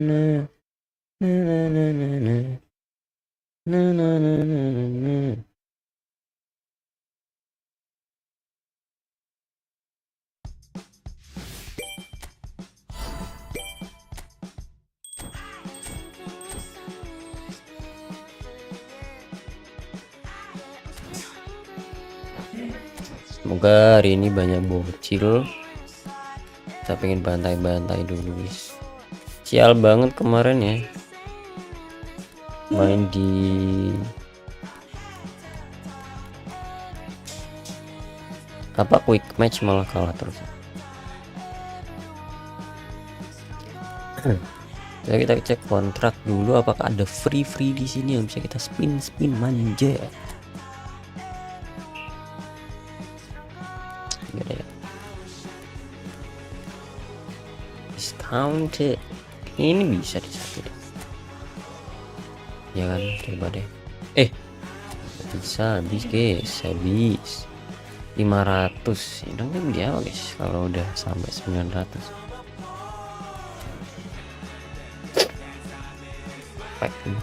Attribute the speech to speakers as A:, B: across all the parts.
A: na na na na na na na na na na na. Semoga hari ini banyak bocil. Kita pengen bantai-bantai dulu guys. Sial banget kemarin ya, main di apa quick match malah kalah terus. Jadi kita cek kontrak dulu apakah ada free di sini yang bisa kita spin manja. Gak ada ya. Discounted. Ini bisa di satu deh. Ya kan, coba deh. Bisa habis guys, habis 500. Ini kan dia guys kalau udah sampai 900. Pack ini.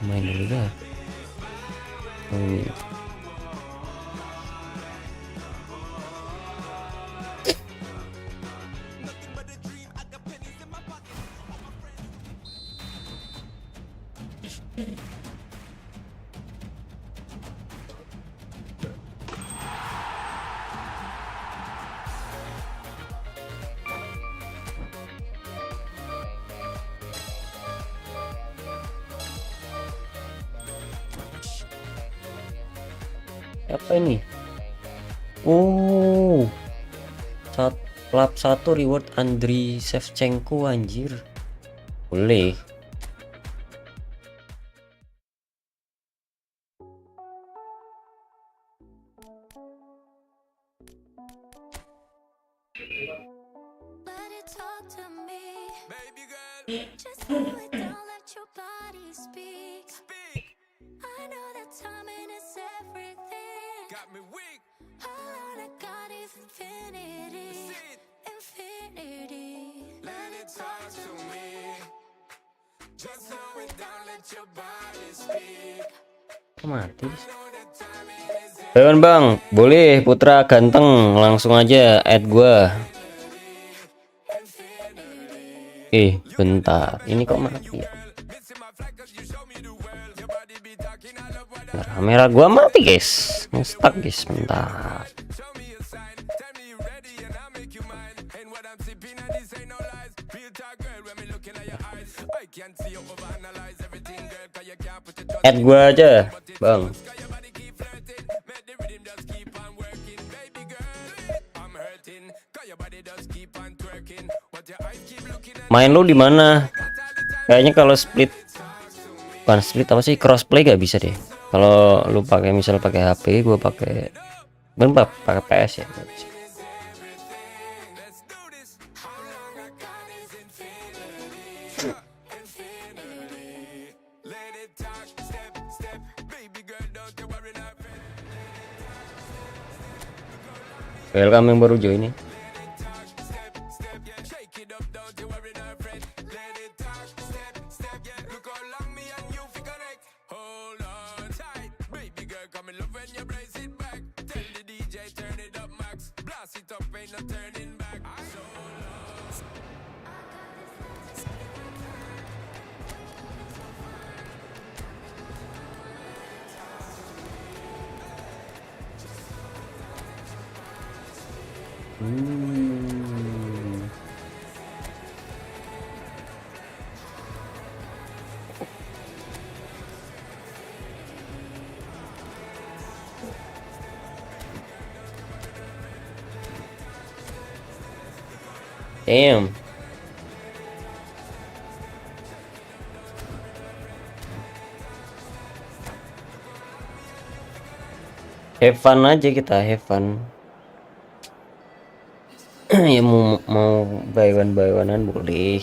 A: Main dulu dah. Apa ini? Oh, lap 1 reward Andriy Shevchenko, anjir. Boleh. Mati. Bang, boleh Putra ganteng, langsung aja add gua. Bentar, ini kok mati ya? Nah, kamera gua mati guys, stuck guys, bentar. Add gua aja, Bang. Main lu di mana? Kayaknya kalau split, bukan split apa sih, crossplay gak bisa deh. Kalau lu pakai misal pakai HP, gua pakai pakai PS ya. Gak bisa. Welcome yang baru join nih. Damn. Have fun aja kita, have fun. Ya mau buy one boleh.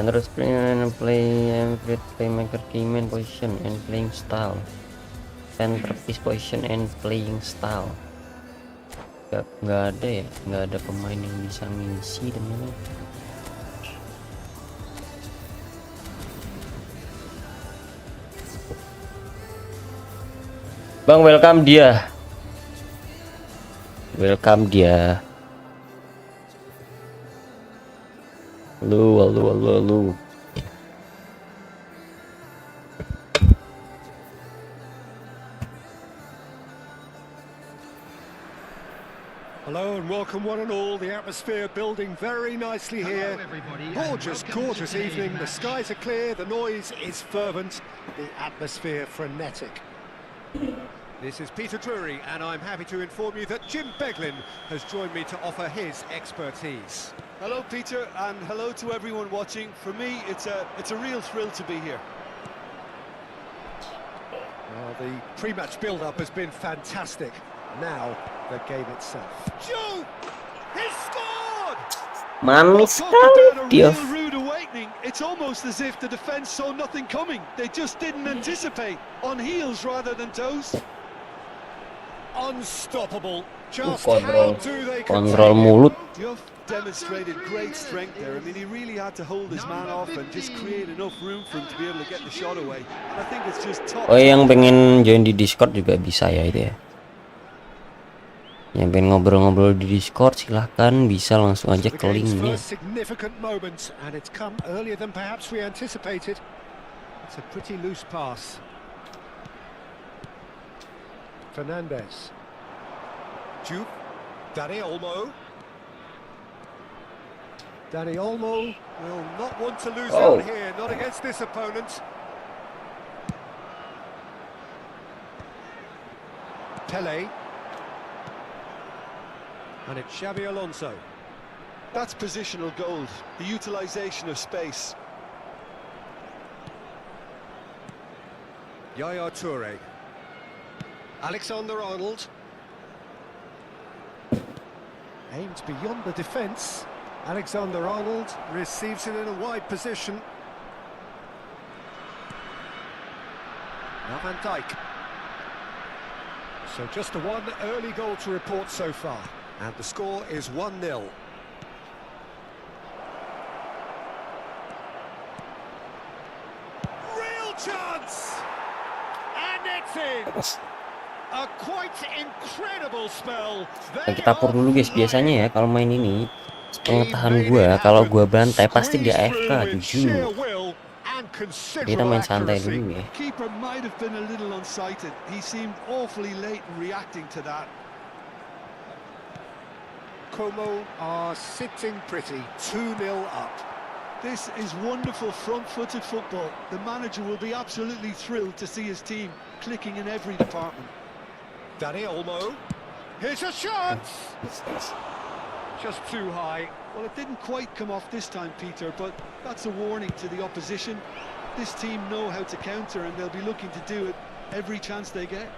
A: Standard play and playmaker, key man position and playing style. Centerpiece position and playing style. Nggak ada ya, nggak ada pemain yang bisa ngisi temen. Bang, welcome dia. Lu.
B: Hello and welcome one and all. The atmosphere building very nicely here. Gorgeous evening. The skies are clear, the noise is fervent, the atmosphere frenetic. This is Peter Drury and I'm happy to inform you that Jim Beglin has joined me to offer his expertise.
C: Hello Peter, and hello to everyone watching. For me, it's a real thrill to be here.
B: Well, the pre-match build-up has been fantastic. Now, the game itself. Joe! He scored!
A: Manis
C: A
A: sekali dia.
C: real rude awakening. It's almost as if the defence saw nothing coming. They just didn't anticipate. On heels rather than toes.
B: Unstoppable. Just
A: Kontrol
B: how do they
A: mulut.
C: You've demonstrated great strength there. I mean, he really had to hold his man off and just create enough room for him to be able to get the shot away. And I think it's just top.
A: Oh, yang pengen join di Discord juga bisa ya itu ya. Yang pengen ngobrol-ngobrol di Discord silahkan, bisa langsung aja ke linknya.
B: Significant moments and it's come earlier than perhaps we anticipated. It's a pretty loose pass. Fernandez. Jupe. Dani Olmo. Dani Olmo will not want to lose out here, not against this opponent. Pele. And it's Xabi Alonso.
C: That's positional gold, the utilisation of space.
B: Yaya Toure. Alexander-Arnold. Aimed beyond the defence. Alexander-Arnold receives it in a wide position. Now Van Dijk. So just the one early goal to report so far. And the score is 1-0. Real chance! And it's in! A quite incredible spell.
A: Kita pur dulu guys, biasanya ya kalau main ini pengetahuan gua kalau gua bantai pasti dia AFK jujur. Kita main santai dulu ya.
C: Keeper might have been a little unsighted. He seemed awfully late in reacting to that.
B: Como are sitting pretty, 2-0 up.
C: This is wonderful front-footed football. The manager will be absolutely thrilled to see his team clicking in every department.
B: Dani Olmo. Here's a chance! Just too high.
C: Well, it didn't quite come off this time, Peter, but that's a warning to the opposition. This team know how to counter and they'll be looking to do it every chance they get.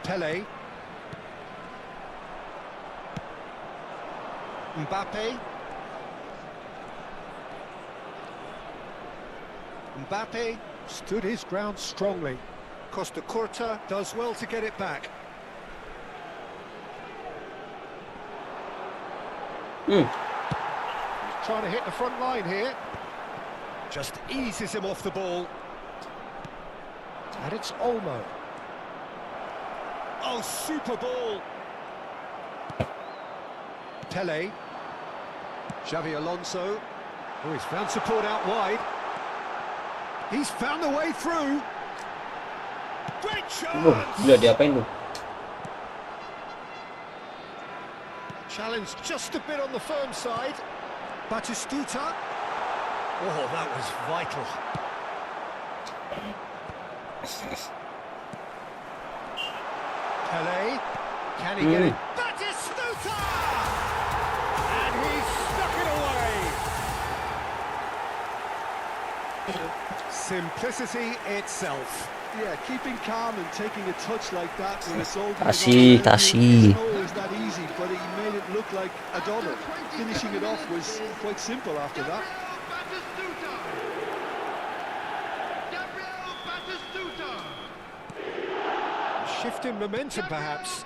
B: Pele. Mbappe stood his ground strongly. Costa Curta does well to get it back. He's trying to hit the front line here. Just eases him off the ball. And it's Olmo. Oh, super ball. Pele. Xabi Alonso. Oh, he's found support out wide. He's found the way through. Great chance!
A: Udah diapain lu?
B: Challenge just a bit on the firm side. Batistuta. Oh, that was vital. Pele. Can he get it? Batistuta! And he stuck it away. Simplicity itself.
C: Yeah, keeping calm and taking a touch like that when it's all going on
A: Tasih,
C: around you
A: tasih.
C: isn't always that easy, but he made it look like a double. Finishing it off was quite simple after that.
B: Shift in momentum, perhaps.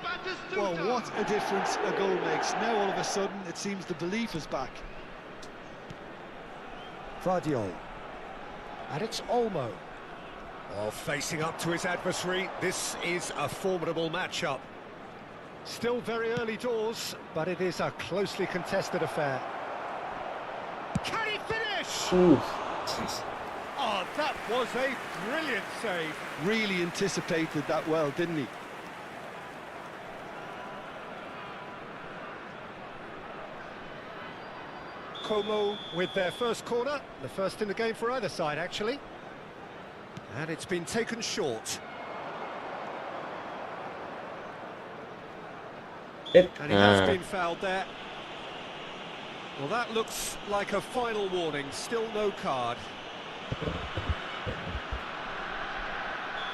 C: Well, what a difference a goal makes. Now all of a sudden it seems the belief is back.
B: Vardiol. And it's Olmo. Oh, facing up to his adversary, this is a formidable matchup. Still very early doors, but it is a closely contested affair. Can he finish?
A: Ooh.
B: Oh, that was a brilliant save.
C: Really anticipated that well, didn't he?
B: Como with their first corner, the first in the game for either side, actually. And it's been taken short. And he has been fouled there. Well, that looks like a final warning. Still no card.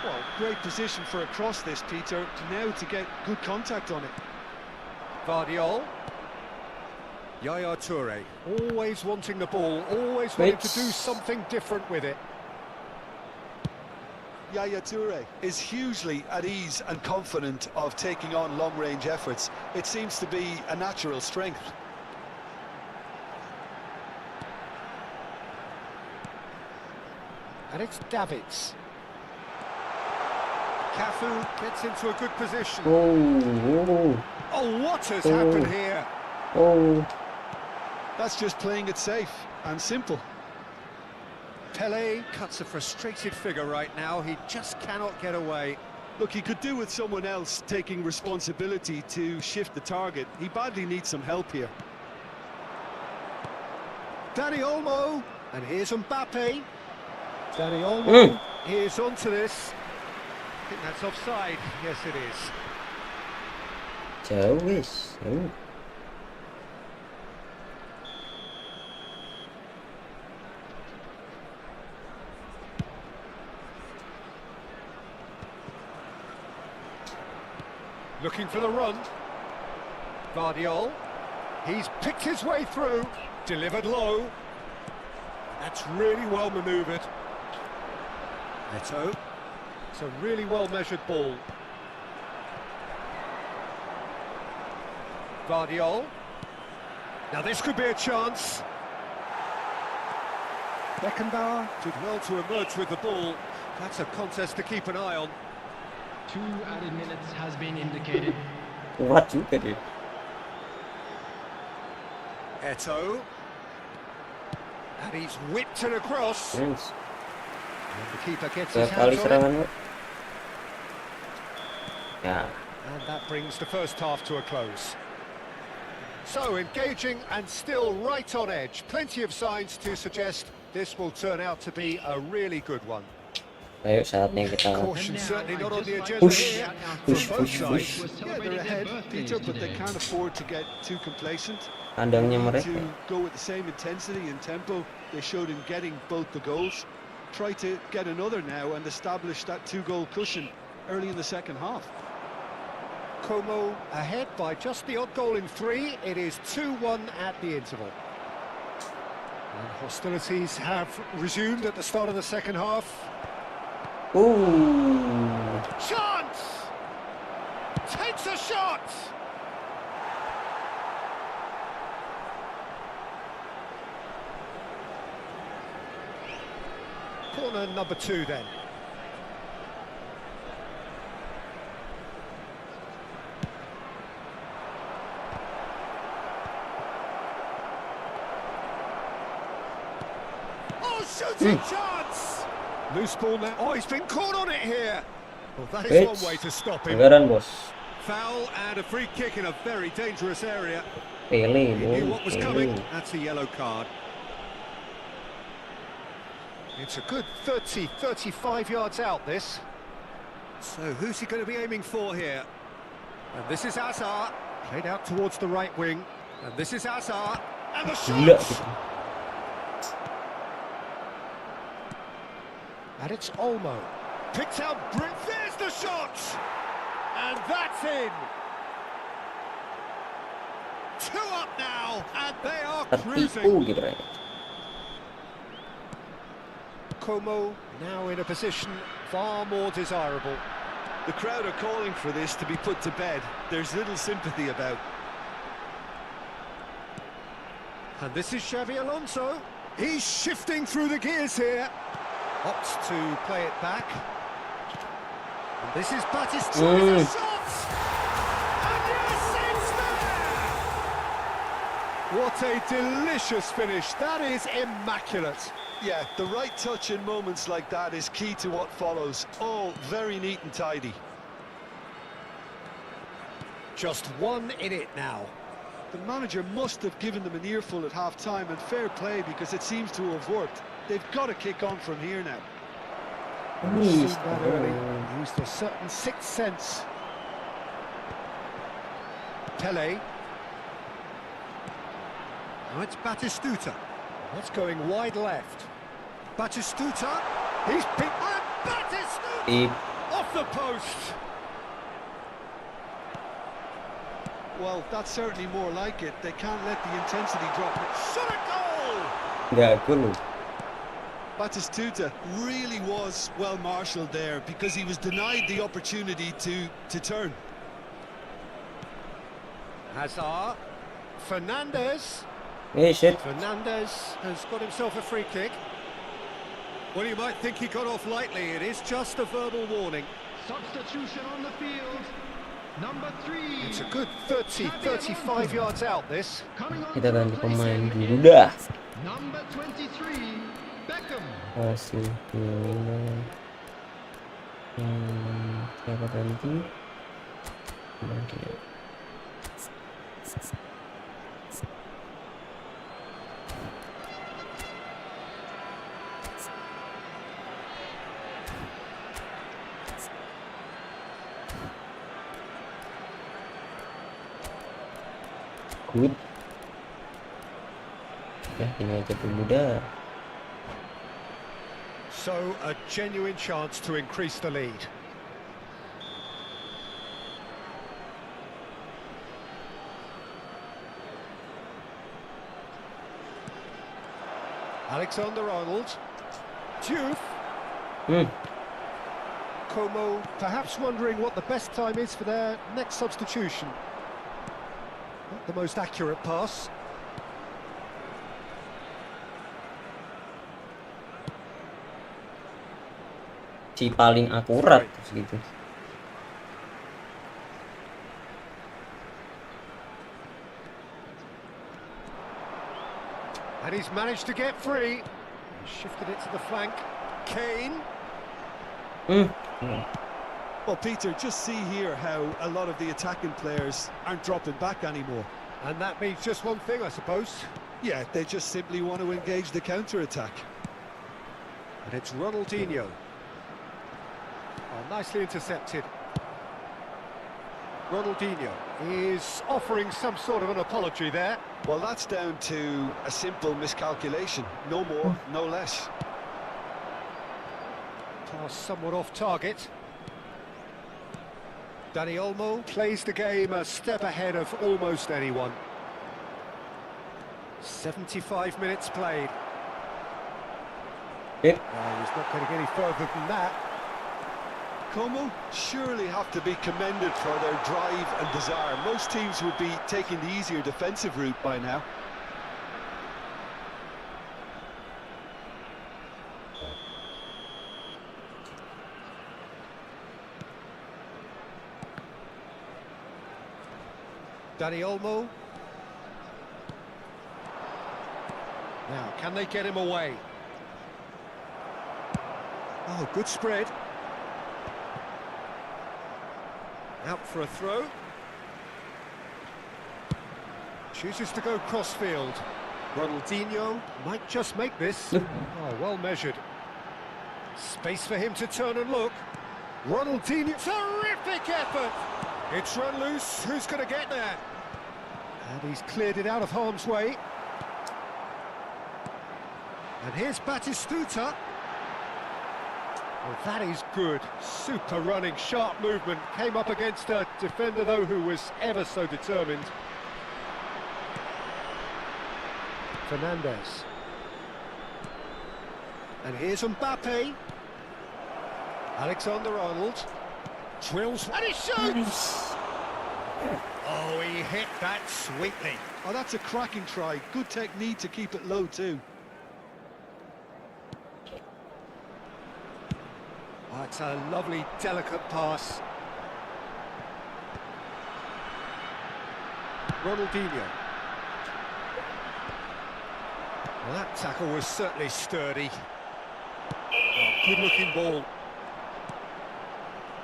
C: Well, great position for a cross this, Peter. Now to get good contact on it.
B: Vardiol. Yaya Toure, always wanting the ball, always wanting to do something different with it.
C: Yaya Toure is hugely at ease and confident of taking on long-range efforts. It seems to be a natural strength.
B: And it's Davids. Cafu gets into a good position. Oh, what has happened here?
C: That's just playing it safe and simple.
B: Pelé cuts a frustrated figure right now. He just cannot get away.
C: Look, he could do with someone else taking responsibility to shift the target. He badly needs some help here.
B: Dani Olmo, and here's Mbappe. Dani Olmo is onto this. I think that's offside. Yes, it is.
A: Jauh wis.
B: Looking for the run. Vardiol. He's picked his way through. Delivered low. That's really well manoeuvred. Neto. It's a really well-measured ball. Vardiol. Now this could be a chance. Beckenbauer did well to emerge with the ball. That's a contest to keep an eye on.
D: 2 added minutes has been indicated.
A: Kuat juga dia.
B: Eto. And he's whipped it across.
A: Yes.
B: And the keeper gets his
A: Kali
B: hands on it.
A: serangan. Ya.
B: And that brings the first half to a close. So engaging and still right on edge. Plenty of signs to suggest this will turn out to be a really good one.
A: Ayo saatnya kita
B: Caution certainly not on the agenda
A: push,
B: here
A: push,
B: from both
A: push,
B: sides.
A: push.
C: Yeah, they're ahead, Peter, but they can't afford to get too complacent.
A: Kandangnya
C: Need
A: mereka.
C: to go with the same intensity and tempo they showed in getting both the goals. Try to get another now and establish that 2-goal cushion early in the second half.
B: Como ahead by just the odd goal in 3. It is 2-1 at the interval. And hostilities have resumed at the start of the second half. Chance! Takes a shot! Corner number 2 then. Oh, shooting chance! Loose ball now. Oh, he's been caught on it here. Well, that is one way to stop him.
A: Pelanggaran bos.
B: Foul and a free kick in a very dangerous area.
A: Pilih,
B: He knew what was coming. That's a yellow card. It's a good 30, 35 yards out, this. So who's he going to be aiming for here? And this is Hazard. Played out towards the right wing. And this is Hazard. And the
A: Gila.
B: shot! And it's Olmo. Picked out Brit. There's the shot! And that's in! 2 up now, and they are cruising.
A: Tertipu gitu ya.
B: Como now in a position far more desirable.
C: The crowd are calling for this to be put to bed. There's little sympathy about.
B: And this is Xabi Alonso. He's shifting through the gears here. Opts to play it back. And this is Batistuta. Shot! And yes, it's there! What a delicious finish. That is immaculate.
C: Yeah, the right touch in moments like that is key to what follows. All very neat and tidy.
B: Just 1 in it now.
C: The manager must have given them an earful at half-time, and fair play because it seems to have worked. They've got to kick on from here now.
B: Seen that early. Used a certain sixth sense. Pele. Now it's Batistuta. That's going wide left. Batistuta. He's picked. And Batistuta! Off the post.
C: Well, that's certainly more like it. They can't let the intensity drop.
B: Shot a goal!
A: Nganggur.
C: Batistuta really was well marshalled there because he was denied the opportunity to turn.
B: Hazard. Fernandez.
A: Eh, shit.
B: Fernandez has got himself a free kick. Well, you might think he got off lightly. It is just a verbal warning.
D: Substitution on the field. Number 3.
B: It's a good 30, 35 yards out, this.
D: Coming on
A: Kita
D: to
A: ganti
D: replace
A: pemain
D: him
A: dulu
D: is
A: dah.
D: Number 23, Beckham.
A: Hasil final. Siapa ganti? Oke. Good. Ya, ini aja dulu dah.
B: So, a genuine chance to increase the lead. Alexander-Arnold. Diouf. Como perhaps wondering what the best time is for their next substitution. Not the most accurate pass.
A: Si paling akurat segitu.
B: And he's managed to get free. He shifted it to the flank. Kane.
C: Well, Peter, just see here how a lot of the attacking players aren't dropping back anymore.
B: And that means just one thing, I suppose.
C: Yeah, they just simply want to engage the counter-attack.
B: And it's Ronaldinho. Oh, nicely intercepted. Ronaldinho is offering some sort of an apology there.
C: Well, that's down to a simple miscalculation. No more, no less.
B: Pass somewhat off target. Dani Olmo plays the game a step ahead of almost anyone. 75 minutes played.
A: Yep.
B: He's not getting any further than that.
C: Como surely have to be commended for their drive and desire. Most teams would be taking the easier defensive route by now.
B: Dani Olmo. Now, can they get him away? Oh, good spread. Out for a throw. Chooses to go crossfield. Ronaldinho might just make this. Oh, well measured. Space for him to turn and look. Ronaldinho, terrific effort! It's run loose, who's going to get there? And he's cleared it out of harm's way. And here's Batistuta. Well, that is good. Super running, sharp movement. Came up against a defender, though, who was ever so determined. Fernandez. And here's Mbappe. Alexander-Arnold. Drills and he shoots! Oh, he hit that sweetly.
C: Oh, that's a cracking try. Good technique to keep it low too.
B: Oh, it's a lovely, delicate pass. Ronaldinho. Well, that tackle was certainly sturdy. Oh, good-looking ball.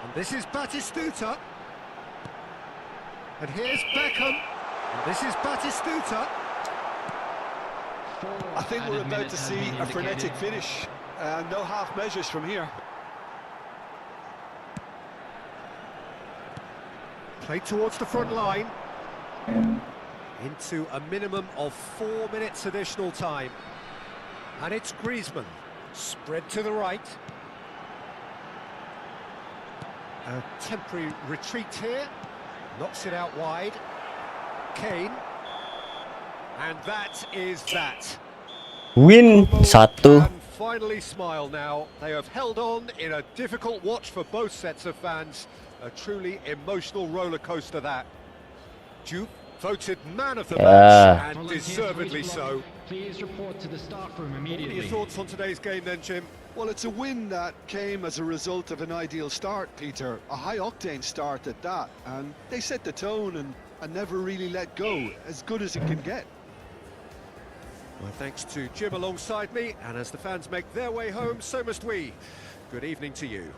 B: And this is Batistuta. And here's Beckham. And this is Batistuta.
C: I think we're about to see a frenetic finish. No half measures from here.
B: Played towards the front line. Into a minimum of 4 minutes additional time. And it's Griezmann. Spread to the right. A temporary retreat here. Knocks it out wide. Kane. And that is that.
A: Win 1.
B: And finally smile now. They have held on in a difficult watch for both sets of fans. A truly emotional roller coaster that. Duke voted man of the match, and deservedly so.
D: Please report to the staff room
B: What are
D: immediately.
B: your thoughts on today's game then, Jim?
C: Well, it's a win that came as a result of an ideal start, Peter. A high-octane start at that. And they set the tone and never really let go. As good as it can get.
B: Well, thanks to Jim alongside me, and as the fans make their way home, so must we. Good evening to you.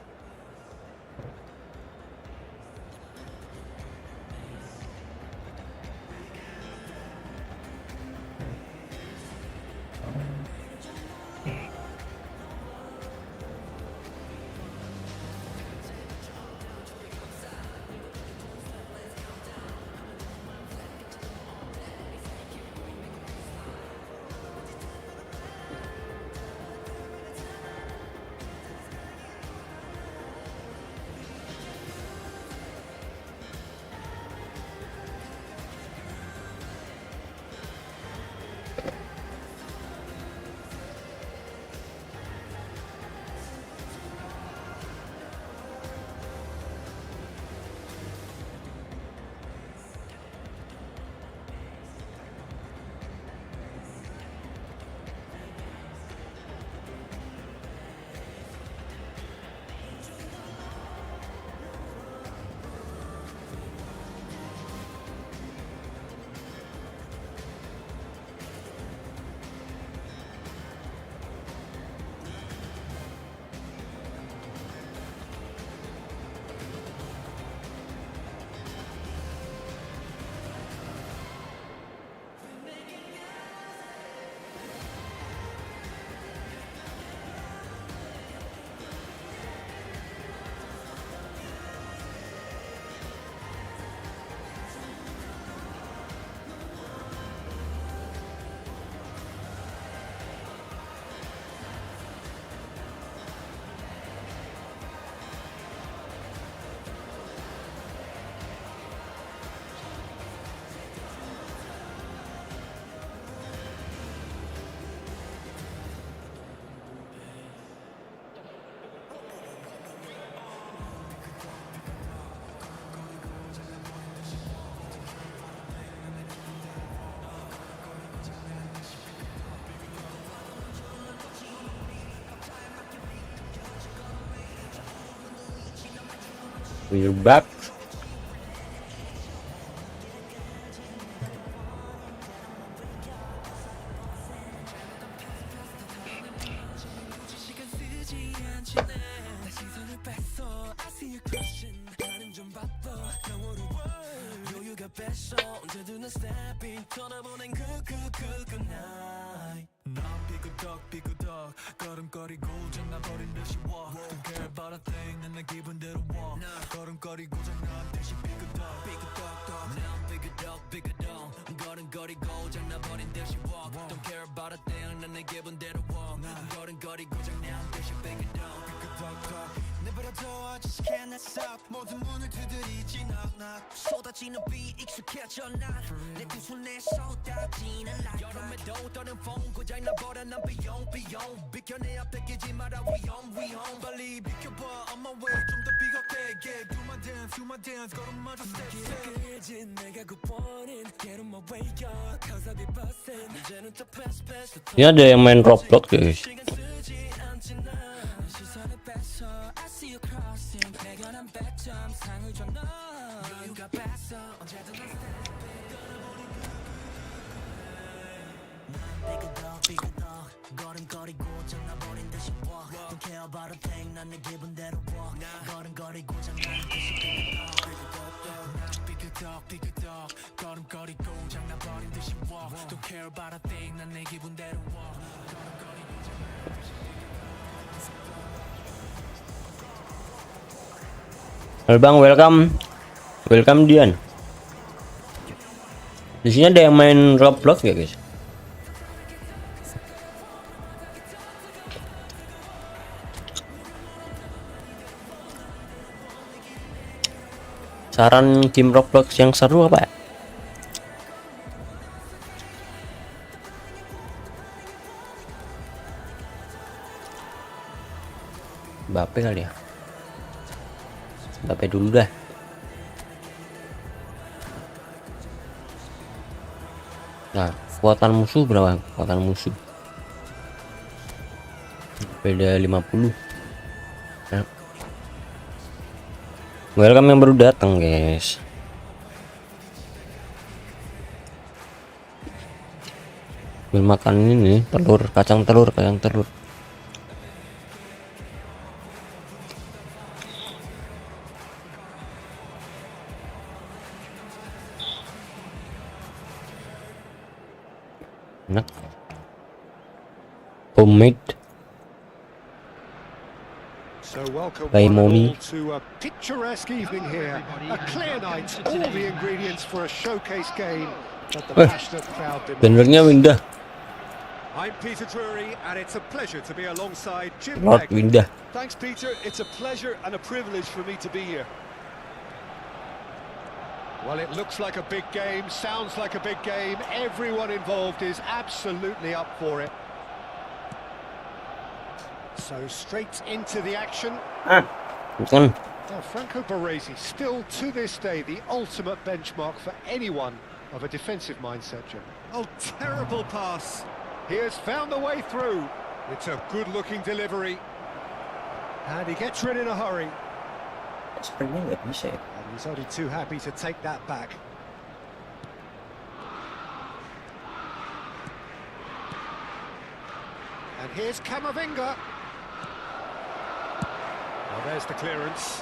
A: We're back. Ini ada yang main Roblox guys. Halo Bang, welcome Dian. Di sini ada yang main Roblox ya guys? Saran game Roblox yang seru apa ya? Bape kali ya? Bape dulu dah. Nah, kekuatan musuh berapa? Kekuatan musuh beda 50. Nah. Welcome yang baru datang guys. Ambil makan ini telur, kacang telur. Enak. Homemade.
B: So welcome
A: By
B: one and
A: Mommy.
B: all to a picturesque evening here. A clear night, all the ingredients for a showcase game that the passionate crowd
A: Benernya
B: demands.
A: Windah.
B: I'm Peter Drury and it's a pleasure to be alongside Jim
A: Lord
B: Beck.
A: Windah.
C: Thanks, Peter. It's a pleasure and a privilege for me to be here.
B: Well, it looks like a big game, sounds like a big game. Everyone involved is absolutely up for it. So straight into the action.
A: Bukan.
B: Now, Franco Baresi, still to this day, the ultimate benchmark for anyone of a defensive mindset, Jim. Oh, terrible pass. He has found the way through. It's a good-looking delivery. And he gets rid in a hurry.
A: Sepertinya nggak bisa ya.
B: And he's only too happy to take that back. And here's Camavinga. Well, there's the clearance.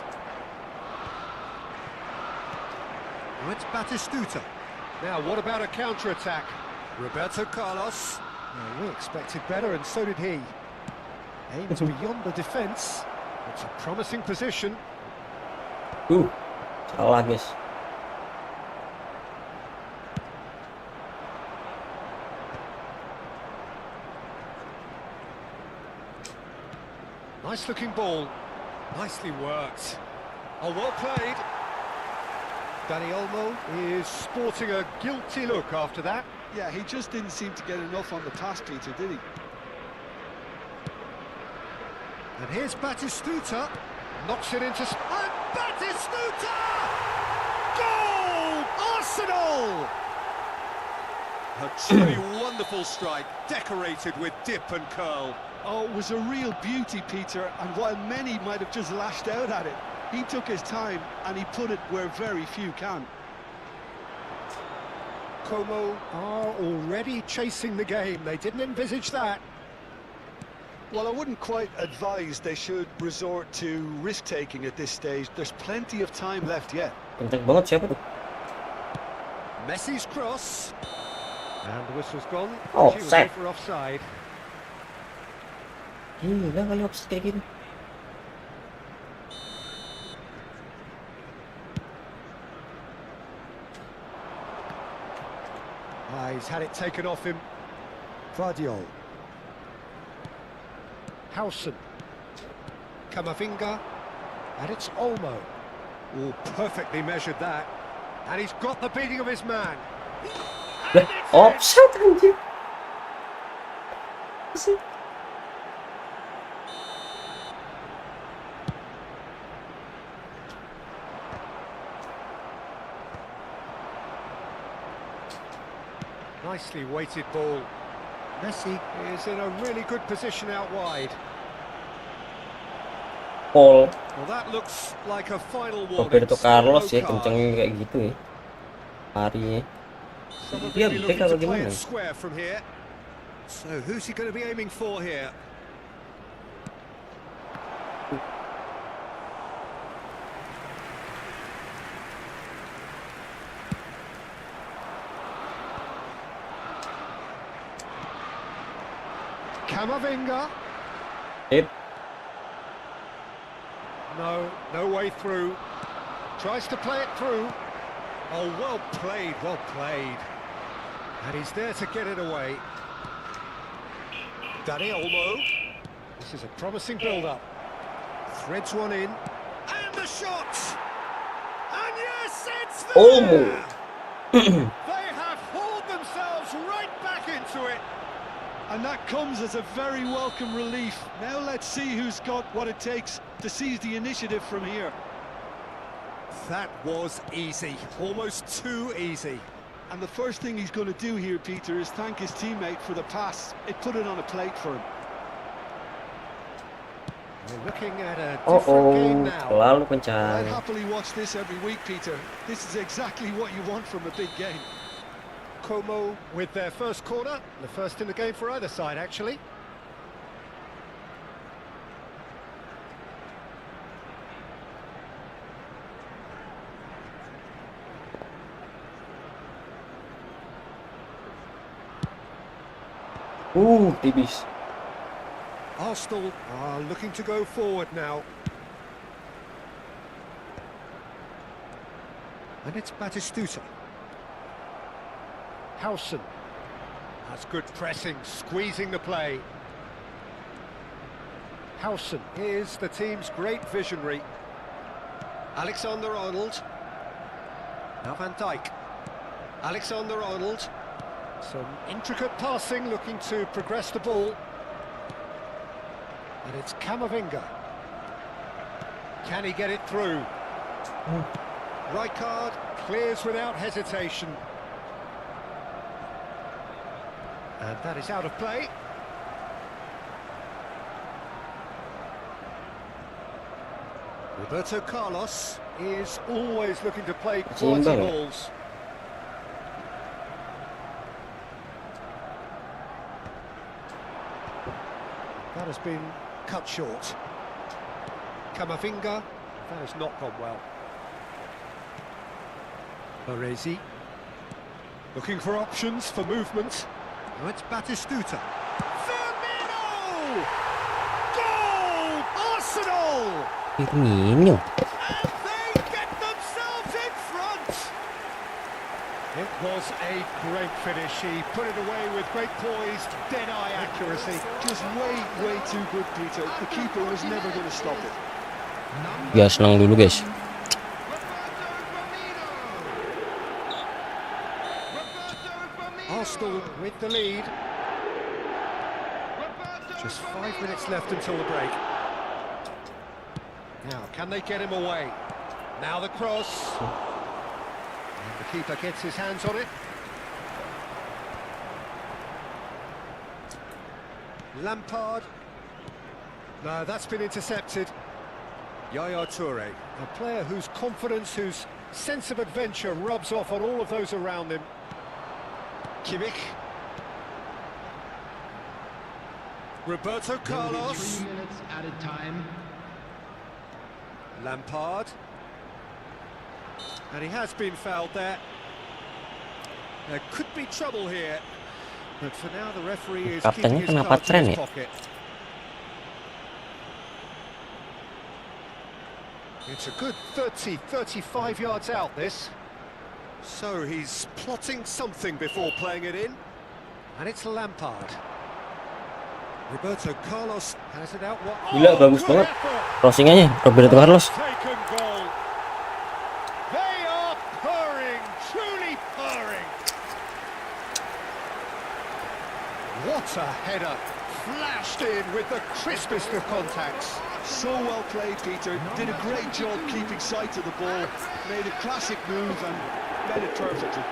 B: Now it's Batistuta. Now, what about a counter-attack? Roberto Carlos. Well, we expected better, and so did he. Aims beyond the defence. It's a promising position.
A: Salah guys.
B: Nice looking ball. Nicely worked. Oh, well played. Dani Olmo is sporting a guilty look after that.
C: Yeah, he just didn't seem to get enough on the pass, Peter, did he?
B: And here's Batistuta. Knocks it into... And Batistuta! Goal! Arsenal! A truly wonderful strike, decorated with dip and curl.
C: Oh, it was a real beauty, Peter, and while many might have just lashed out at it, he took his time and he put it where very few can.
B: Como are already chasing the game. They didn't envisage that.
C: Well, I wouldn't quite advise they should resort to risk-taking at this stage. There's plenty of time left yet.
A: Kenceng banget siapa tuh?
B: Messi's cross. And the whistle's gone.
A: Oh,
B: She was
A: offside.
B: over offside.
A: Gila kali offside kayak gini.
B: Ah, he's had it taken off him. Vardiol. Howson. Camavinga, and it's Olmo. Oh, perfectly measured that. And he's got the beating of his man.
A: Offset anjir.
B: Nicely weighted ball. Messi is in a really good position out wide.
A: Paul
B: Well, that looks like a final warning.
A: Roberto Carlos ya
B: Yellow card.
A: kencengnya kayak gitu ya larinya.
B: Someone
A: Dia
B: really
A: back
B: looking
A: apa
B: to play
A: gimana?
B: it square from here. So who's he going to be aiming for here? Camavinga.
A: Hit.
B: No way through. Tries to play it through. Oh, well played, well played. And he's there to get it away. Danny Olmo. This is a promising build-up. Threads one in. And the shot! And yes, it's there!
A: Olmo.
B: They have hauled themselves right back into it.
C: And that comes as a very welcome relief. Now let's see who's got what it takes to seize the initiative from here.
B: That was easy, almost too easy.
C: And the first thing he's going to do here, Peter, is thank his teammate for the pass. It put it on a plate for him.
B: We're looking at a different game now.
A: Terlalu
C: I'd
A: kencang.
C: happily watch this every week, Peter. This is exactly what you want from a big game.
B: Como with their first corner, the first in the game for either side, actually.
A: Tipis.
B: Arsenal are looking to go forward now. And it's Batistuta. Howson. That's good pressing, squeezing the play. Howson is the team's great visionary. Alexander-Arnold. Now Van Dijk. Alexander-Arnold. Some intricate passing, looking to progress the ball. And it's Camavinga. Can he get it through? Rijkaard clears without hesitation. And that is out of play. Roberto Carlos is always looking to play quality
A: Seimbang.
B: balls. That has been cut short. Camavinga, that has not gone well. Baresi, looking for options for movement. Now it's Batistuta. Firmino! Goal! Arsenal!
A: Firmino.
B: And they get themselves in front! It was a great finish. He put it away with great poise, dead-eye accuracy.
C: Just way too good, Peter. The keeper was never going to stop it.
A: Ya senang dulu guys.
B: Arsenal with the lead. Just 5 minutes left until the break. Now, can they get him away? Now the cross. And the keeper gets his hands on it. Lampard. No, that's been intercepted. Yaya Toure, a player whose confidence, whose sense of adventure rubs off on all of those around him. Kimmich. Roberto Carlos.
D: 3 minutes added time.
B: Lampard. And he has been fouled there. There could be trouble here. But for now the referee is keeping
A: Kaptennya
B: his
A: kenapa
B: cards in
A: tren
B: his
A: ya?
B: pocket. It's a good 30-35 yards out, this. So he's plotting something before playing it in. And it's Lampard. Roberto Carlos has it out.
A: Gila, bagus
B: good
A: banget
B: effort.
A: crossingannya Roberto Carlos.
B: Taken goal. They are purring, truly purring. What a header. Flashed in with the crispest of contacts.
C: So well played, Peter. Did a great job keeping sight of the ball. Made a classic move and met it perfectly.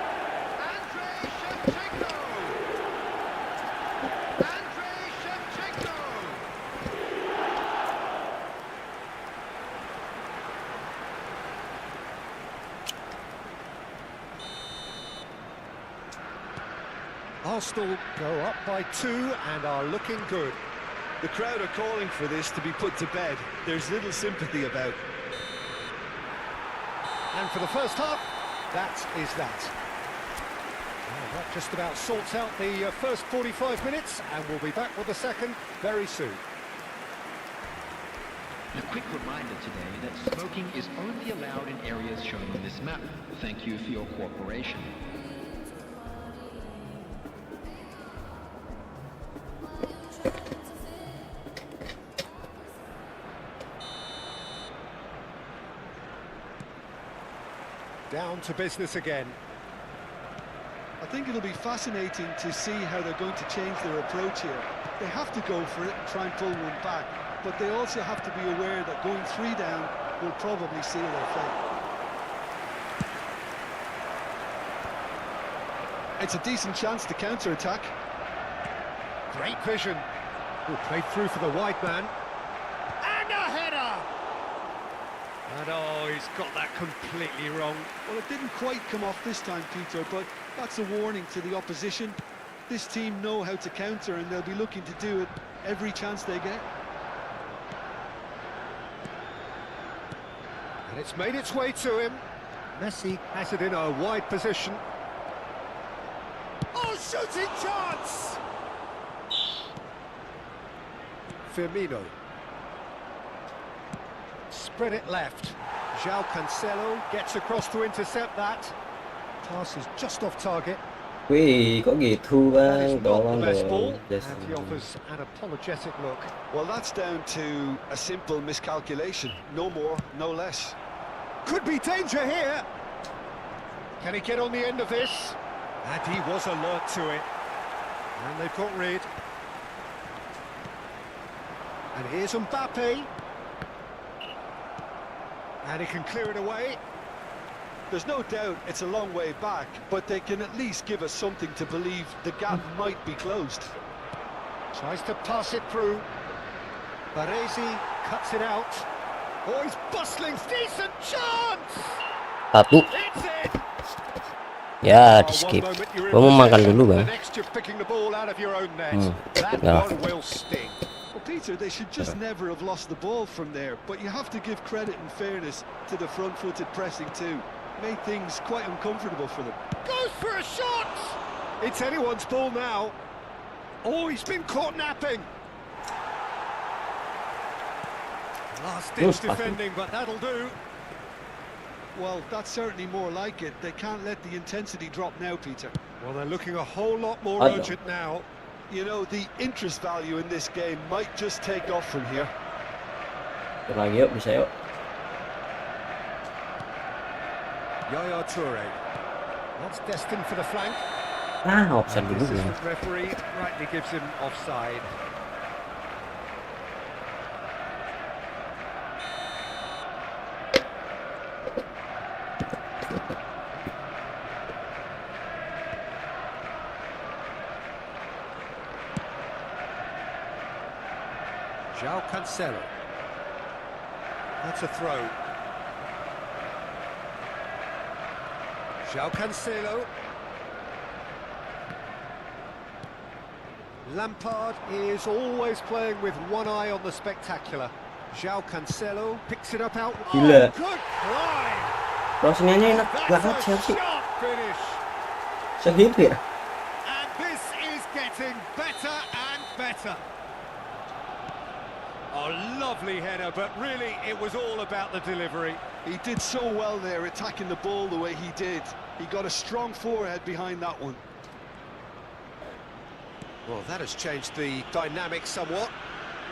B: Arsenal go up by 2 and are looking good.
C: The crowd are calling for this to be put to bed. There's little sympathy about.
B: And for the first half, that is that. Well, that just about sorts out the first 45 minutes, and we'll be back with the second very soon.
D: A quick reminder today that smoking is only allowed in areas shown on this map. Thank you for your cooperation.
B: Down to business again.
C: I think it'll be fascinating to see how they're going to change their approach here. They have to go for it and try and pull one back, but they also have to be aware that going 3 down will probably seal their fate. It's a decent chance to counter-attack.
B: Great vision. Who played through for the wide man. And a header! And oh, he's got that completely wrong.
C: Well, it didn't quite come off this time, Peter, but that's a warning to the opposition. This team know how to counter, and they'll be looking to do it every chance they get.
B: And it's made its way to him. Messi has it in a wide position. Oh, shooting chance! Firmino. Spread it left. João Cancelo gets across to intercept that. Pass is just off target.
A: Wih, kok gitu
B: That is
A: bang?
B: not
A: Tolong
B: the best
A: dong.
B: ball,
A: Just-
B: and he offers an apologetic look.
C: Well, that's down to a simple miscalculation. No more, no less.
B: Could be danger here. Can he get on the end of this? And he was alert to it. And they've got rid. And here's Mbappe. And he can clear it away.
C: There's no doubt it's a long way back, but they can at least give us something to believe the gap might be closed.
B: Tries to pass it through. Baresi cuts it out. Oh, he's bustling. Decent chance!
A: Satu.
B: It's it!
A: Ya, di
B: Oh,
A: skip.
B: one moment you're in
A: Gua mau makan
B: possession,
A: dulu
B: the
A: bang.
B: next you're picking the ball out of your own net. That
A: Ya.
B: one will sting.
C: Well, Peter, they should just never have lost the ball from there, but you have to give credit and fairness to the front-footed pressing too. Made things quite uncomfortable for them.
B: Goes for a shot! It's anyone's ball now. Oh, he's been caught napping. Last-ditch defending, but that'll do.
C: Well, that's certainly more like it. They can't let the intensity drop now, Peter.
B: Well, they're looking a whole lot more
A: Ayo.
B: urgent now.
C: You know, the interest value in this game might just take off from here.
A: Tur lagi yuk, bisa yuk.
B: Yaya Toure. That's destined for the flank.
A: Ah, offside
B: The
A: dulu ya.
B: assistant referee rightly gives him offside. João Cancelo. That's a throw. João Cancelo. Lampard is always playing with one eye on the spectacular. João Cancelo picks it up out.
A: Gila.
B: Oh, good line.
A: Crossingannya enak banget
B: That's a
A: Chelsea.
B: sharp finish.
A: Sehit ya.
B: And this is getting better and better. A lovely header, but really it was all about the delivery.
C: He did so well there, attacking the ball the way he did. He got a strong forehead behind that one.
B: Well, that has changed the dynamic somewhat.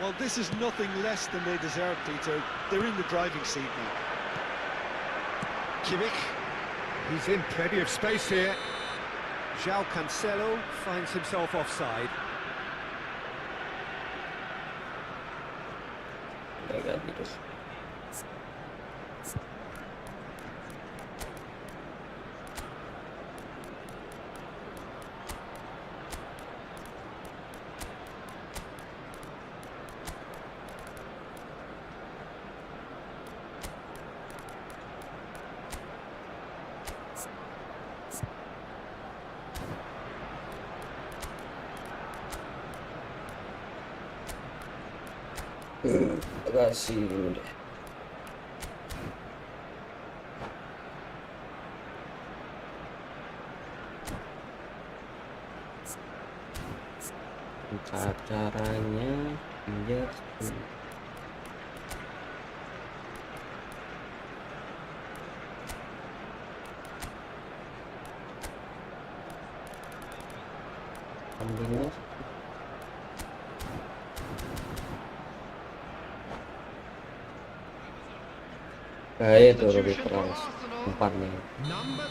C: Well, this is nothing less than they deserve, Peter. They're in the driving seat now.
B: Kimmich, he's in plenty of space here. João Cancelo finds himself offside.
A: Agak gitu. Kasih dulu deh. Caranya biar ambilnya kayak itu lebih keras tempatnya.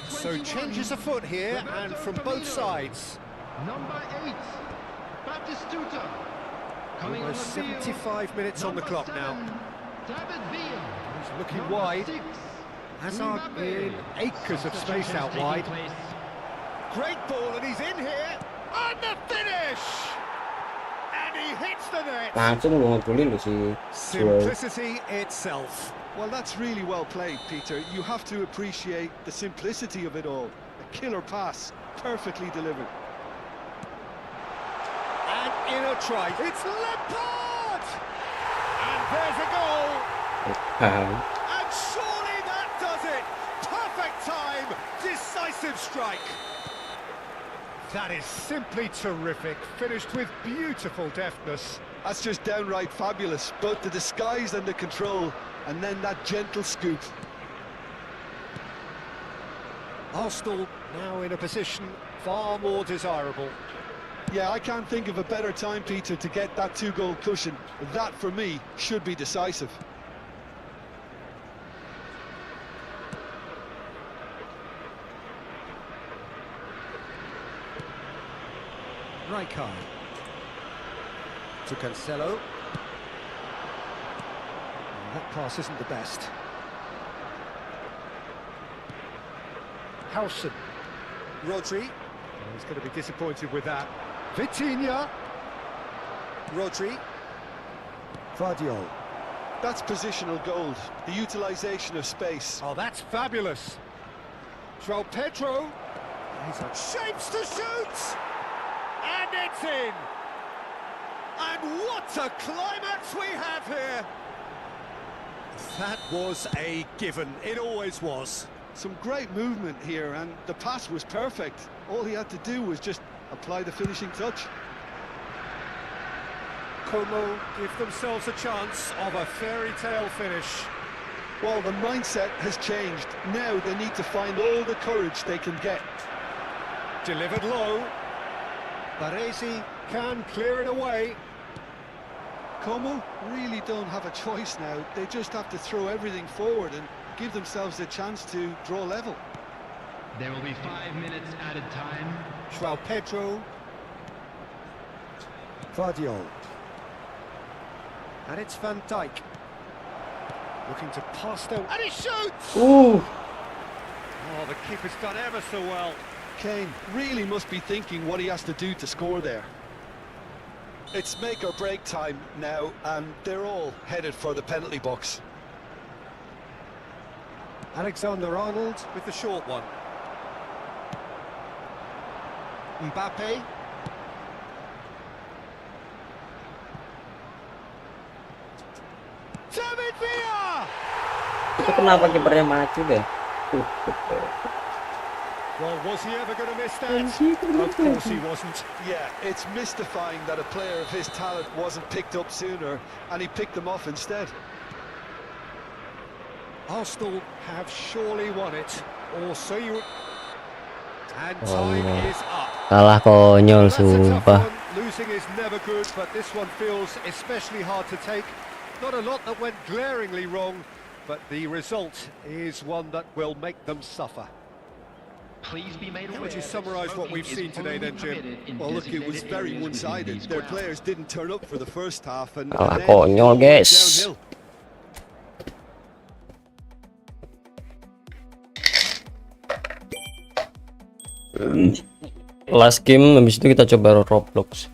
B: So changes afoot here and from both sides.
D: Number 8, Batistuta. Coming on
B: Almost
D: the field,
B: 75 minutes on the
D: number
B: clock now.
D: 7, David Beal.
B: He's looking
D: Number
B: wide.
D: 6,
B: Hazard
D: Ngaber.
B: in acres of space out wide. Great ball and he's in here. And the finish! And he hits the net.
A: Langsung lu ngegolin lu si Jadwal.
B: Simplicity itself.
C: Well, that's really well played, Peter. You have to appreciate the simplicity of it all. A killer pass, perfectly delivered.
B: And in a try. It's Lampard! And there's a goal. And surely that does it. Perfect time. Decisive strike. That is simply terrific. Finished with beautiful deftness.
C: That's just downright fabulous. Both the disguise and the control, and then that gentle scoop.
B: Arsenal now in a position far more desirable.
C: Yeah, I can't think of a better time, Peter, to get that two-goal cushion. That, for me, should be decisive.
B: Rijkaard to Cancelo. That pass isn't the best. Howson. Rodri. He's going to be disappointed with that. Vitinha. Rodri. Vardiol.
C: That's positional gold, the utilisation of space.
B: Oh, that's fabulous. João Pedro. He's on shapes to shoot. And it's in. And what a climax we have here. That was a given. It always was.
C: Some great movement here, and the pass was perfect. All he had to do was just apply the finishing touch.
B: Como give themselves a chance of a fairy tale finish.
C: Well, the mindset has changed. Now they need to find all the courage they can get.
B: Delivered low. Baresi can clear it away.
C: Como really don't have a choice now. They just have to throw everything forward and give themselves a chance to draw level.
D: There will be 5 minutes added time.
B: João Pedro. Vardiol. And it's Van Dijk. Looking to pass them. And he shoots!
A: Ooh.
B: Oh, the keeper's done ever so well.
C: Kane really must be thinking what he has to do to score there. It's make or break time now, and they're all headed for the penalty box.
B: Alexander-Arnold with the short one. Mbappe. David Villa!
A: Itu kenapa kipernya maju deh?
B: Well, was he ever going to miss that? Of course he wasn't.
C: Yeah, it's mystifying that a player of his talent wasn't picked up sooner, and he picked them off instead.
B: Arsenal have surely won it, or so you... And time is up.
A: Kalah konyol
B: That's a tough
A: sumpah.
B: one. losing is never good, but this one feels especially hard to take. Not a lot that went glaringly wrong, but the result is one that will make them suffer.
D: Please be made
B: How
D: aware
B: would you
D: that
B: summarise what we've
D: smoking
B: seen today
D: is
B: then,
D: only
B: Jim?
D: permitted in
C: Well, look, it was
D: designated
C: very
D: areas within
C: one-sided.
D: these
C: Their
D: grounds.
C: players didn't turn up for the first half, and
A: Kalah
C: then it
A: konyol,
C: all went
A: guys.
C: downhill.
A: Last game, habis itu kita coba Roblox.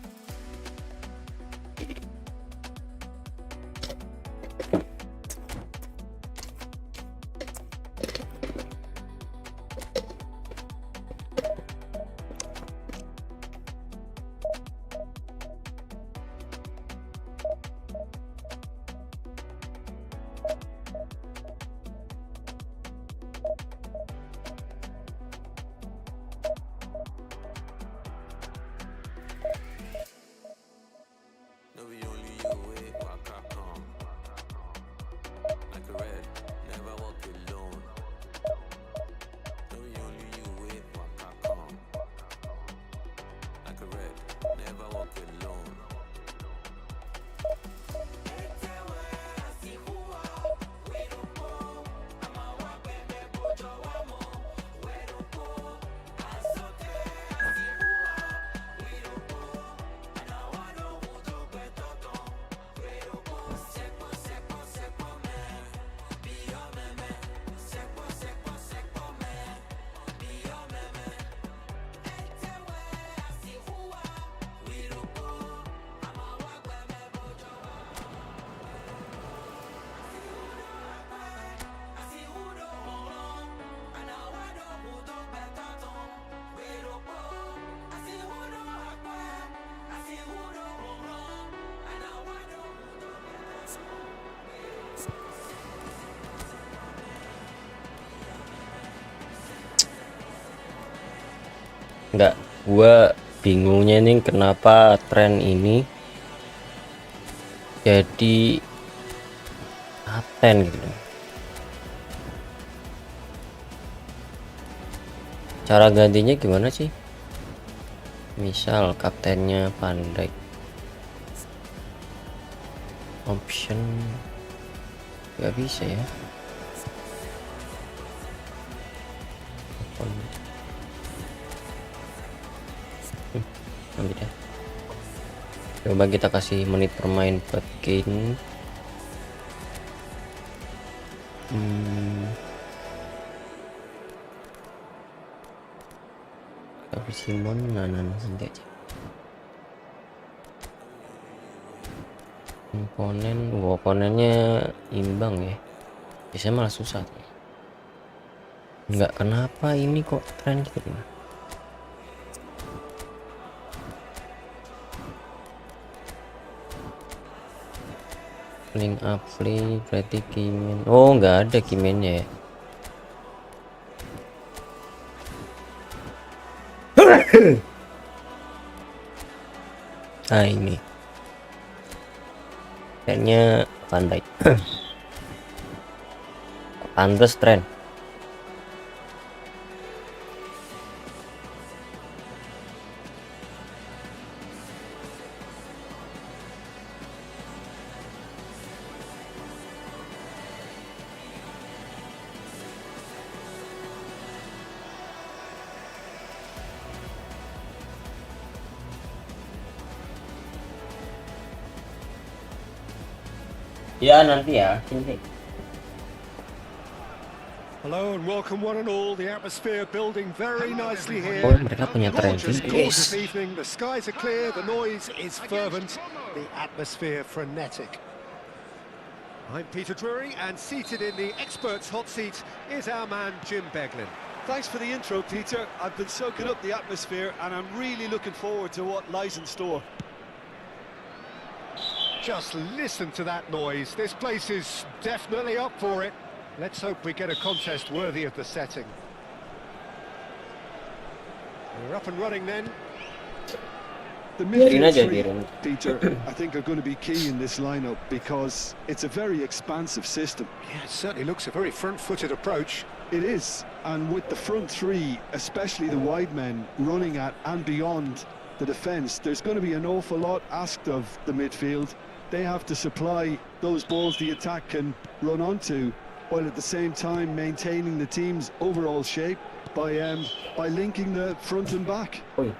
A: Enggak, gua bingungnya nih kenapa tren ini jadi kapten gitu. Cara gantinya gimana sih? Misal kaptennya pandai, option nggak bisa ya. Ambil deh. Coba kita kasih menit bermain buat gain. Tapi Simon nanti aja. Komponennya imbang ya. Biasanya malah susah. Enggak, kenapa ini kok tren gitu. Link apply berarti keyman. Oh, nggak ada keymannya ya. Nah ini kayaknya pandai. Pantes tren. Ya nanti ya, sini.
B: Hello and welcome one and all. The atmosphere building very nicely here.
A: Oh, mereka punya tren
B: Gorgeous,
A: juga,
B: gorgeous
A: guys.
B: evening. The skies are clear, the noise is fervent, the atmosphere frenetic. I'm Peter Drury, and seated in the experts' hot seat is our man Jim Beglin.
C: Thanks for the intro, Peter. I've been soaking up the atmosphere, and I'm really looking forward to what lies in store.
B: Just listen to that noise. This place is definitely up for it. Let's hope we get a contest worthy of the setting. We're up and running then.
C: The
A: Biarin
C: midfield
A: aja,
C: three,
A: biarin.
C: Peter, I think are going to be key in this lineup because it's a very expansive system.
B: Yeah, it certainly looks a very front-footed approach.
C: It is, and with the front three, especially the wide men, running at and beyond the defence, there's going to be an awful lot asked of the midfield. They have to supply those balls the attack can run onto, while at the same time maintaining the team's overall shape by linking the front and back.
A: Oi.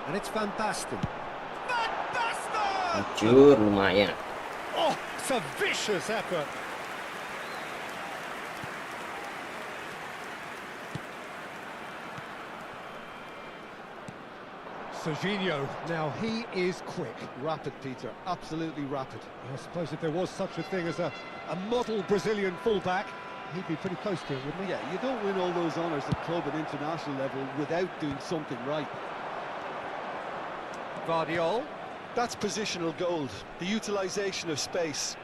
B: And it's Van Basten. Van Basten!
A: Hancur lumayan.
B: Oh, it's a vicious effort. Serginho, now he is quick.
C: Rapid, Peter, absolutely rapid.
B: I suppose if there was such a thing as a model Brazilian fullback, he'd be pretty close to it, wouldn't he?
C: Yeah, you don't win all those honours at club and international level without doing something right.
B: Jadwal.
C: That's positional gold, the utilisation of space.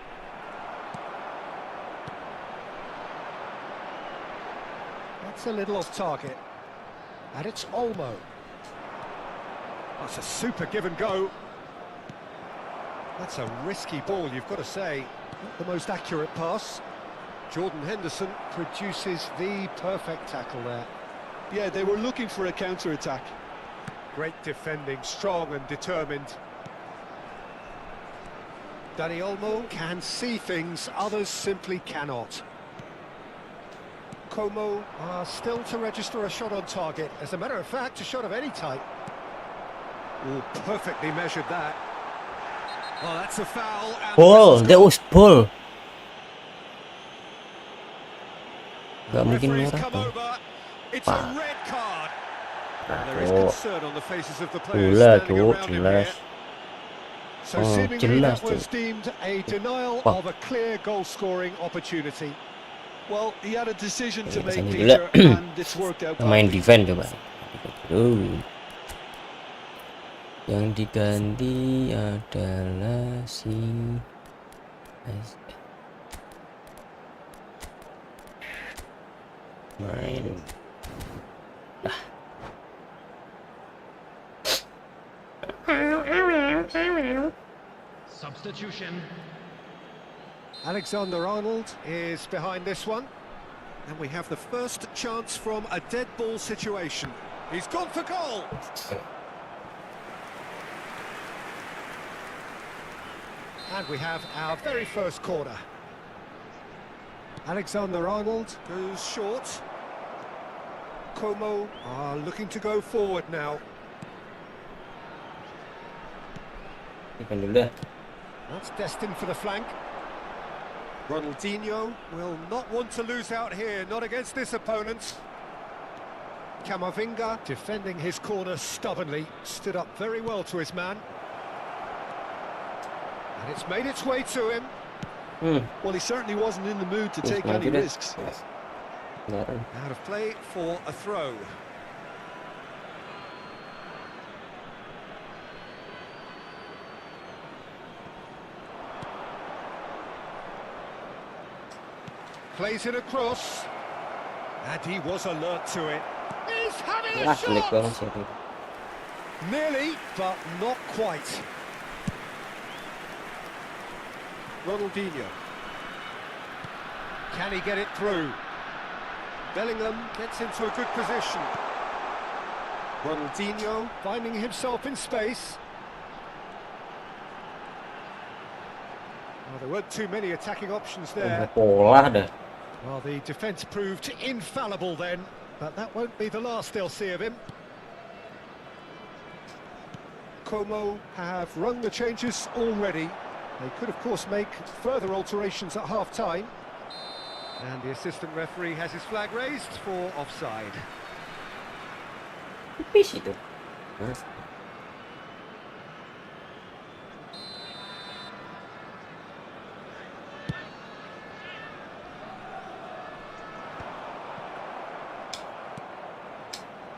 B: That's a little off target. And it's Olmo. That's a super give and go. That's a risky ball, you've got to say. Not the most accurate pass. Jordan Henderson produces the perfect tackle there.
C: Yeah, they were looking for a counter-attack.
B: Great defending, strong and determined. Dani Olmo can see things others simply cannot. Como are still to register a shot on target. As a matter of fact, a shot of any type. Oh, perfectly measured that. Oh, that's a foul. And
A: Ball, that was ball.
B: the
A: Gak mungkin
B: referee's
A: merah
B: come
A: kan?
B: over. It's a red card. There is
A: Oh,
B: concern on the faces of the players
A: jelas
B: standing
A: tuh,
B: around him
A: jelas.
B: here. So
A: Oh,
B: seemingly
A: jelas
B: that was
A: tuh.
B: deemed a denial
A: Wah.
B: of a clear goal-scoring opportunity.
C: Well, he had a decision to
A: Iya,
C: make,
A: kesannya
C: Peter,
A: gila.
C: and it's worked out
A: Main
C: badly.
A: defend coba. Yang diganti adalah si main.
D: Substitution.
B: Alexander-Arnold is behind this one. And we have the first chance from a dead ball situation. He's gone for goal. And we have our very first corner. Alexander-Arnold goes short. Como are looking to go forward now.
A: Defend dulu dah.
B: That's destined for the flank. Ronaldinho will not want to lose out here, not against this opponent. Camavinga defending his corner stubbornly, stood up very well to his man. And it's made its way to him.
C: Well, he certainly wasn't in the mood to
A: Yes,
C: take
A: maju
C: any
A: dah.
C: risks.
A: Yes. Benar.
B: Out of play for a throw. Plays it across. And he was alert to it. He's having a
A: Wah, jelek banget
B: shot!
A: sih itu.
B: Nearly, but not quite. Ronaldinho. Can he get it through? Bellingham gets into a good position. Ronaldinho finding himself in space. Well, there weren't too many attacking options there.
A: Pola dah.
B: Well, the defence proved infallible then, but that won't be the last they'll see of him. Como have rung the changes already. They could, of course, make further alterations at half-time. And the assistant referee has his flag raised for offside.
A: Tipis itu. Hah?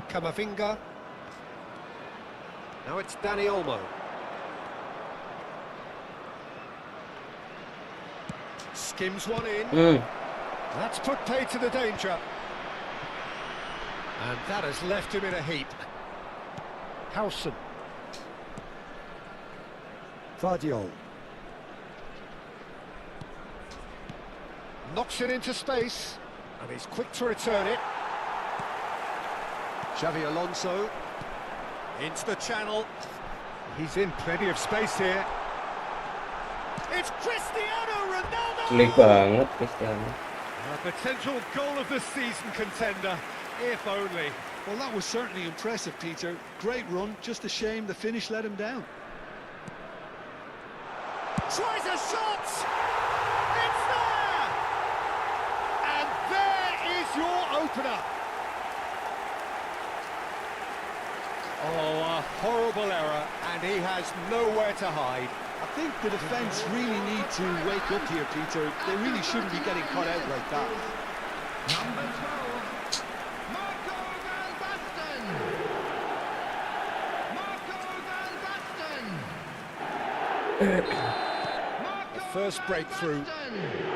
B: Camavinga. Now it's Dani Olmo. Skims one in. That's put pay to the danger. And that has left him in a heap. Howson. Jadwal. Knocks it into space. And he's quick to return it. Xavi Alonso into the channel. He's in plenty of space here. It's Cristiano Ronaldo!
A: Sulit banget Cristiano.
B: A potential goal of the season contender, if only.
C: Well, that was certainly impressive, Peter. Great run, just a shame the finish let him down.
B: Tries a shot! It's there! And there is your opener. Oh, a horrible error, and he has nowhere to hide.
C: I think the defence really need to wake up here, Peter. They really shouldn't be getting caught out like that.
D: Number 12, Marco van Basten. Marco van Basten.
B: The first breakthrough.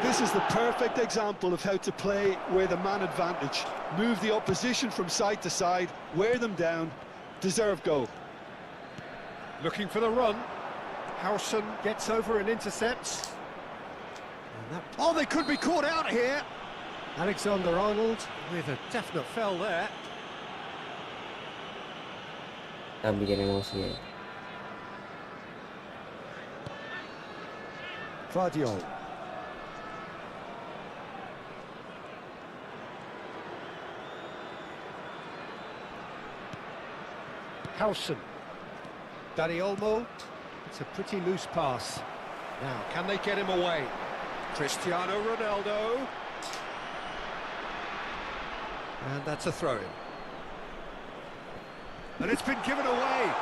C: This is the perfect example of how to play with a man advantage. Move the opposition from side to side, wear them down, deserve goal.
B: Looking for the run. Howson gets over and intercepts. Oh, they could be caught out here. Alexander-Arnold with a definite fell there.
A: Bikin emosi ya.
B: Vardiol. Howson. Dani Olmo. It's a pretty loose pass. Now, can they get him away? Cristiano Ronaldo. And that's a throw-in. And it's been given away.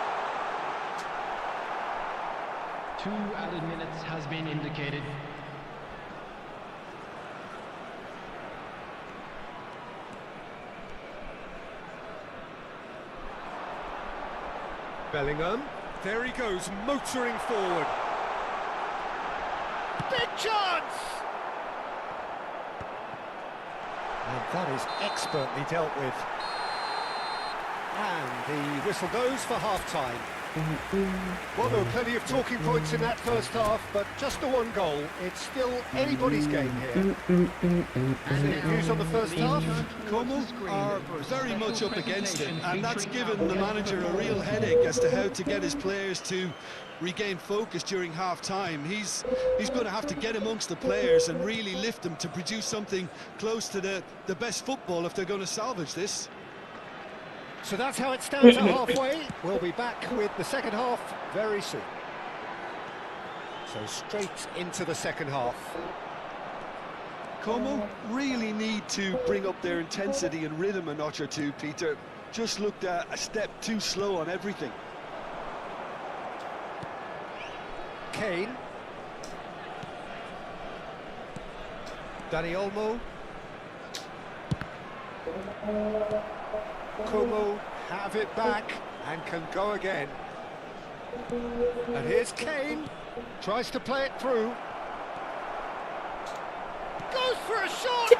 D: 2 added minutes has been indicated.
B: Bellingham. There he goes, motoring forward. Big chance! And that is expertly dealt with. And the whistle goes for half-time. Well, there were plenty of talking points in that first half, but just the one goal. It's still anybody's game here. Any views on the first half?
C: Como are very much up against it, and that's given the manager a real headache as to how to get his players to regain focus during half-time. He's going to have to get amongst the players and really lift them to produce something close to the best football if they're going to salvage this.
B: So that's how it stands at halfway. We'll be back with the second half very soon. So straight into the second half.
C: Como really need to bring up their intensity and rhythm a notch or two, Peter. Just looked a step too slow on everything.
B: Kane. Dani Olmo. Como have it back and can go again. And here's Kane. Tries to play it through. Goes for a shot.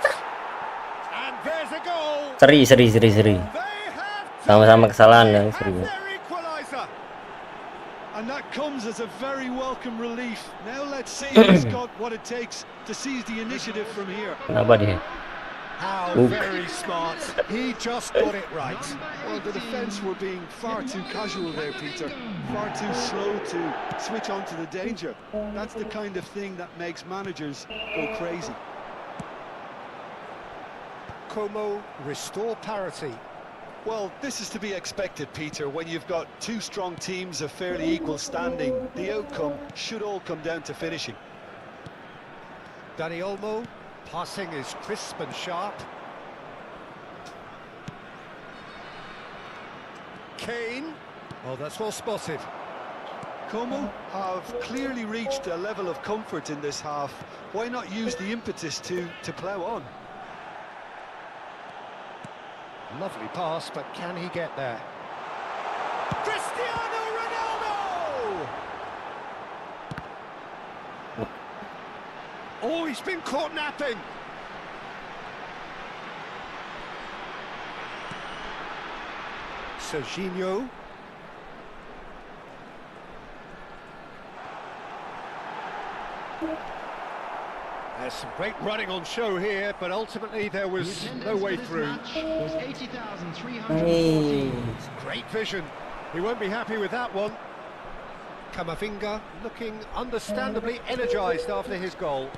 B: And there's a goal.
A: Seri.
B: They have
A: Sama-sama kesalahan ya,
B: and
A: seri.
B: their equalizer.
C: And that comes as a very welcome relief. Now let's see if he's got what it takes to seize the initiative from here.
A: Kenapa dia?
B: How very smart. He just got it right.
C: Well, the defence were being far too casual there, Peter. Far too slow to switch on to the danger. That's the kind of thing that makes managers go crazy.
B: Como restore parity.
C: Well, this is to be expected, Peter. When you've got two strong teams of fairly equal standing, the outcome should all come down to finishing.
B: Dani Olmo. Passing is crisp and sharp. Kane. Oh, that's well spotted.
C: Como have clearly reached a level of comfort in this half. Why not use the impetus to plough on?
B: Lovely pass, but can he get there? Cristiano Ronaldo! Oh, he's been caught napping. Serginho. There's some great running on show here, but ultimately there was no way through.
D: Was 80,314.
A: Hey.
B: Great vision. He won't be happy with that one. Kamavinga looking understandably energised after his goal.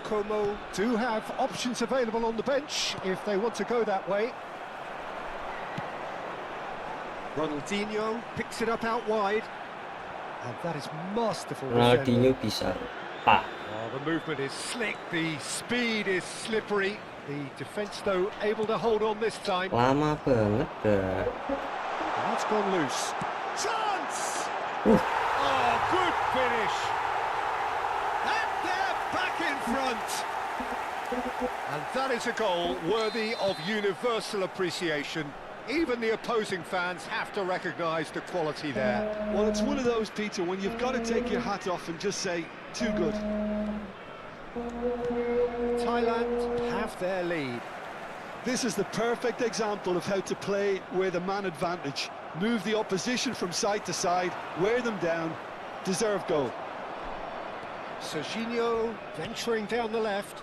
B: Como do have options available on the bench if they want to go that way. Ronaldinho picks it up out wide. And that is masterful.
A: Ronaldinho bisa. Ah.
B: Oh, the movement is slick, the speed is slippery. The defence, though, able to hold on this time.
A: Lama banget dah.
B: That's gone loose. Chance! Oh, good finish! And they're back in front! And that is a goal worthy of universal appreciation. Even the opposing fans have to recognise the quality there.
C: Well, it's one of those, Peter, when you've got to take your hat off and just say, too good.
B: Thailand have their lead.
C: This is the perfect example of how to play with a man advantage. Move the opposition from side to side, wear them down, deserve goal.
B: Serginho venturing down the left,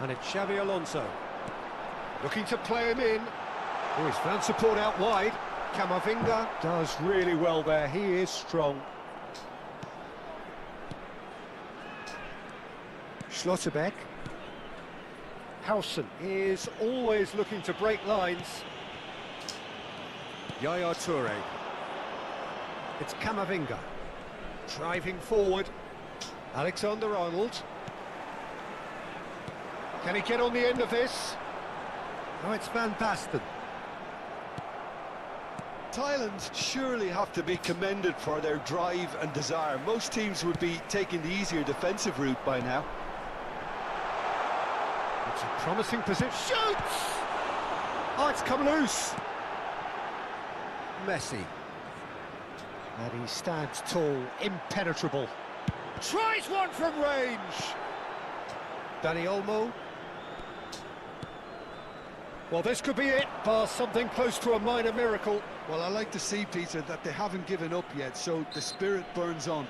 B: and it's Xabi Alonso. Looking to play him in. Oh, he's found support out wide. Kamavinga does really well there, he is strong. Schlotterbeck. Howson is always looking to break lines. Yaya Toure. It's Kamavinga. Driving forward. Alexander-Arnold. Can he get on the end of this? Oh, it's Van Basten.
C: Thailand surely have to be commended for their drive and desire. Most teams would be taking the easier defensive route by now.
B: It's a promising position. Shoots! Oh, it's come loose. Messi. And he stands tall, impenetrable. Tries one from range. Dani Olmo. Well, this could be it, bar something close to a minor miracle.
C: Well, I like to see, Peter, that they haven't given up yet, so the spirit burns on.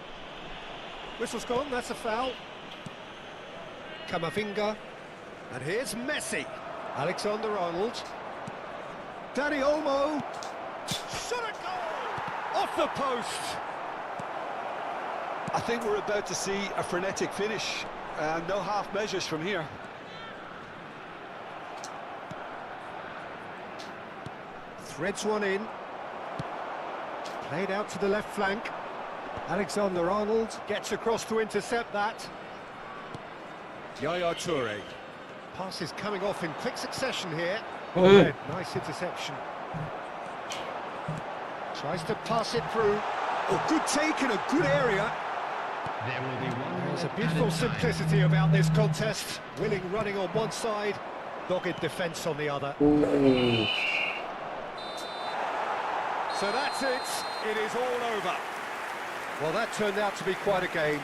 B: Whistle's gone, that's a foul. Kamavinga. And here's Messi. Alexander-Arnold. Dani Olmo. Shot a goal! Off the post!
C: I think we're about to see a frenetic finish. No half measures from here.
B: Threads one in. Played out to the left flank. Alexander-Arnold gets across to intercept that. Yaya Toure. Pass is coming off in quick succession here. Nice interception. Tries to pass it through. Oh, good take in a good area.
D: There will be one.
B: There's a beautiful simplicity about this contest. Willing running on one side, dogged defence on the other.
A: Ooh.
B: So that's it. It is all over. Well, that turned out to be quite a game.